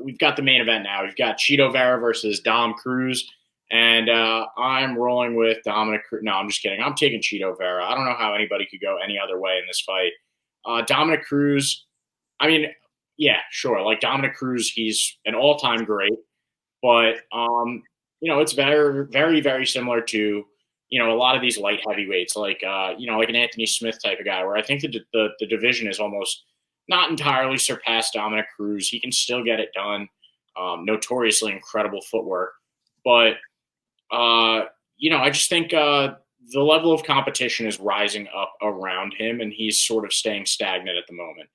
we've got the main event now. We've got Chito Vera versus Dom Cruz. And I'm rolling with Dominic. No, I'm just kidding. I'm taking Chito Vera. I don't know how anybody could go any other way in this fight. Dominic Cruz, I mean, yeah, sure. Like Dominic Cruz, he's an all-time great. But, it's very, very, very similar to, a lot of these light heavyweights, like, like an Anthony Smith type of guy, where I think the division is almost not entirely surpassed Dominic Cruz. He can still get it done. Notoriously incredible footwork. But, I just think the level of competition is rising up around him, and he's sort of staying stagnant at the moment.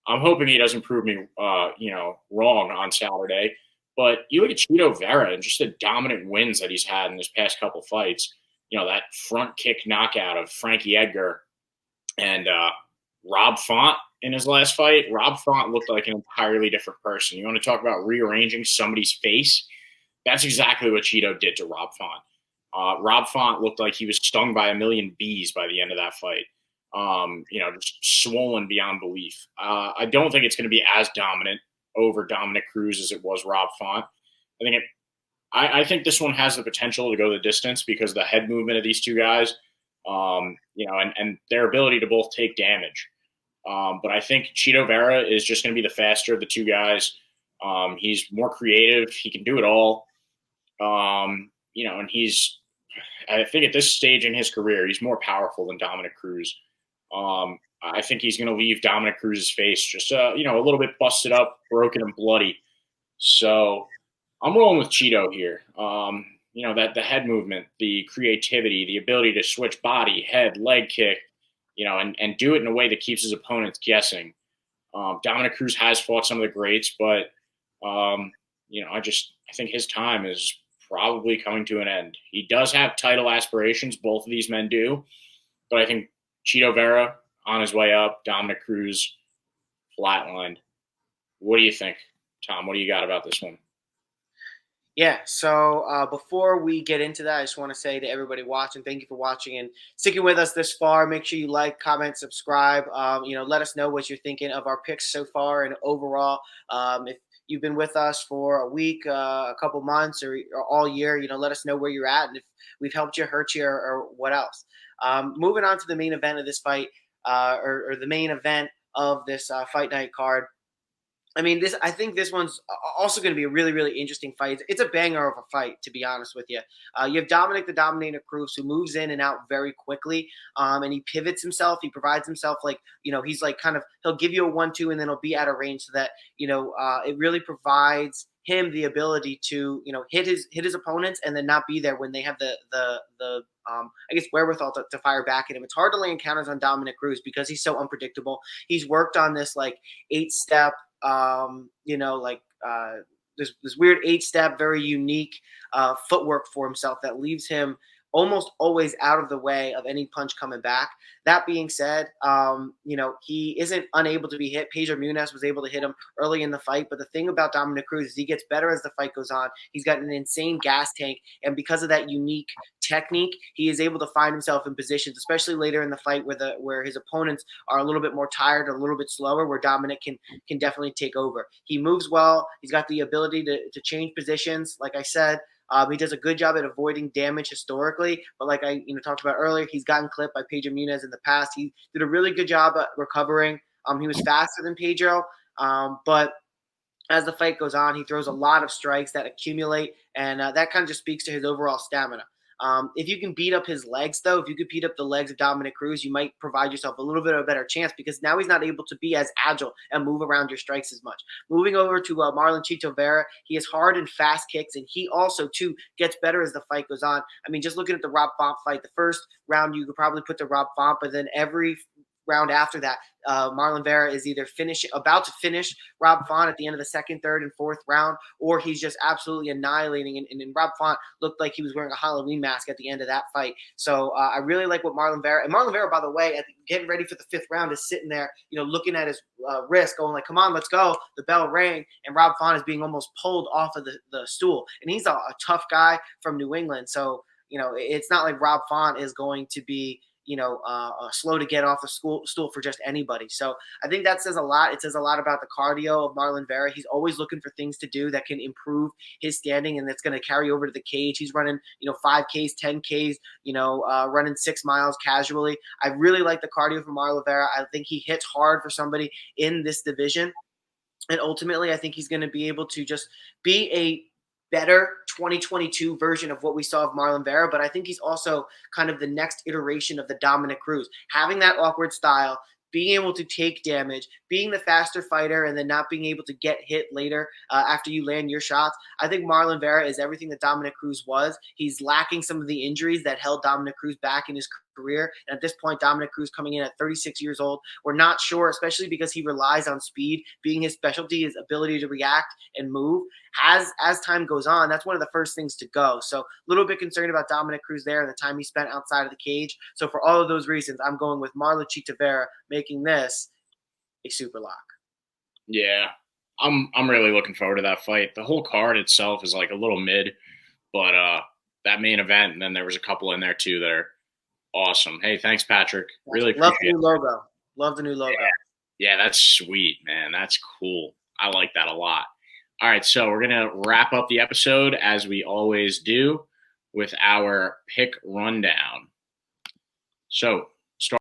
I'm hoping he doesn't prove me, wrong on Saturday. But you look at Chito Vera and just the dominant wins that he's had in his past couple fights. That front kick knockout of Frankie Edgar and Rob Font in his last fight. Rob Font looked like an entirely different person. You want to talk about rearranging somebody's face? That's exactly what Chito did to Rob Font. Rob Font looked like he was stung by a million bees by the end of that fight. Just swollen beyond belief. I don't think it's going to be as dominant over Dominic Cruz as it was Rob Font. I think this one has the potential to go the distance because of the head movement of these two guys, and their ability to both take damage. But I think Chito Vera is just going to be the faster of the two guys. He's more creative. He can do it all. And I think at this stage in his career, he's more powerful than Dominic Cruz. I think he's going to leave Dominic Cruz's face just, a little bit busted up, broken, and bloody. So I'm rolling with Chito here. That the head movement, the creativity, the ability to switch body, head, leg kick, and do it in a way that keeps his opponents guessing. Dominic Cruz has fought some of the greats, but, I think his time is probably coming to an end. He does have title aspirations. Both of these men do. But I think Chito Vera on his way up, Dominic Cruz flatlined. What do you think, Tom? What do you got about this one? Yeah, so before we get into that, I just want to say to everybody watching, thank you for watching and sticking with us this far. Make sure you like, comment, subscribe. Let us know what you're thinking of our picks so far and overall. If you've been with us for a week, a couple months, or all year, let us know where you're at and if we've helped you, hurt you, or what else. Moving on to the main event of this fight, or the main event of this fight night card. I think this one's also going to be a really, really interesting fight. It's a banger of a fight, to be honest with you. You have Dominic, the Dominator Cruz, who moves in and out very quickly, and he pivots himself. He provides himself he's like kind of, he'll give you a 1-2 and then he'll be out of range so that, it really provides him the ability to, hit his opponents and then not be there when they have the wherewithal to fire back at him. It's hard to land counters on Dominic Cruz because he's so unpredictable. He's worked on this 8-step, this weird 8-step, very unique footwork for himself that leaves him almost always out of the way of any punch coming back. That being said, he isn't unable to be hit. Pedro Munez was able to hit him early in the fight, but the thing about Dominic Cruz is he gets better as the fight goes on. He's got an insane gas tank, and because of that unique technique, he is able to find himself in positions, especially later in the fight where his opponents are a little bit more tired, a little bit slower, where Dominic can definitely take over. He moves well. He's got the ability to change positions. Like I said, he does a good job at avoiding damage historically, but like I talked about earlier, he's gotten clipped by Pedro Munez in the past. He did a really good job at recovering. He was faster than Pedro, but as the fight goes on, he throws a lot of strikes that accumulate, and that kind of just speaks to his overall stamina. If you can beat up his legs, though, if you could beat up the legs of Dominic Cruz, you might provide yourself a little bit of a better chance because now he's not able to be as agile and move around your strikes as much. Moving over to Marlon Chito Vera, he has hard and fast kicks, and he also, too, gets better as the fight goes on. Just looking at the Rob Font fight, the first round you could probably put to Rob Font, but then every round after that, Marlon Vera is either about to finish Rob Font at the end of the second, third, and fourth round, or he's just absolutely annihilating. And Rob Font looked like he was wearing a Halloween mask at the end of that fight. So I really like what Marlon Vera, and Marlon Vera, by the way, getting ready for the fifth round, is sitting there, looking at his wrist, going like, "Come on, let's go." The bell rang, and Rob Font is being almost pulled off of the stool. And he's a tough guy from New England, so it's not like Rob Font is going to be slow to get off the stool for just anybody. So I think that says a lot. It says a lot about the cardio of Marlon Vera. He's always looking for things to do that can improve his standing, and that's going to carry over to the cage. He's running 5Ks, 10Ks, running 6 miles casually. I really like the cardio from Marlon Vera. I think he hits hard for somebody in this division. And ultimately, I think he's going to be able to just be a better 2022 version of what we saw of Marlon Vera. But I think he's also kind of the next iteration of the Dominic Cruz, having that awkward style, being able to take damage, being the faster fighter, and then not being able to get hit later after you land your shots. I think Marlon Vera is everything that Dominic Cruz was. He's lacking some of the injuries that held Dominic Cruz back in his career. And at this point, Dominic Cruz coming in at 36 years old, we're not sure, especially because he relies on speed, being his specialty, his ability to react and move. As time goes on, that's one of the first things to go. So a little bit concerned about Dominic Cruz there and the time he spent outside of the cage. So for all of those reasons, I'm going with Marlon Chito Vera, making this a super lock. Yeah, I'm really looking forward to that fight. The whole card itself is like a little mid, but that main event, and then there was a couple in there too that are awesome. Hey, thanks, Patrick. Really appreciate Love the new logo. Love the new logo. Yeah, that's sweet, man. That's cool. I like that a lot. All right, so we're going to wrap up the episode as we always do with our pick rundown. So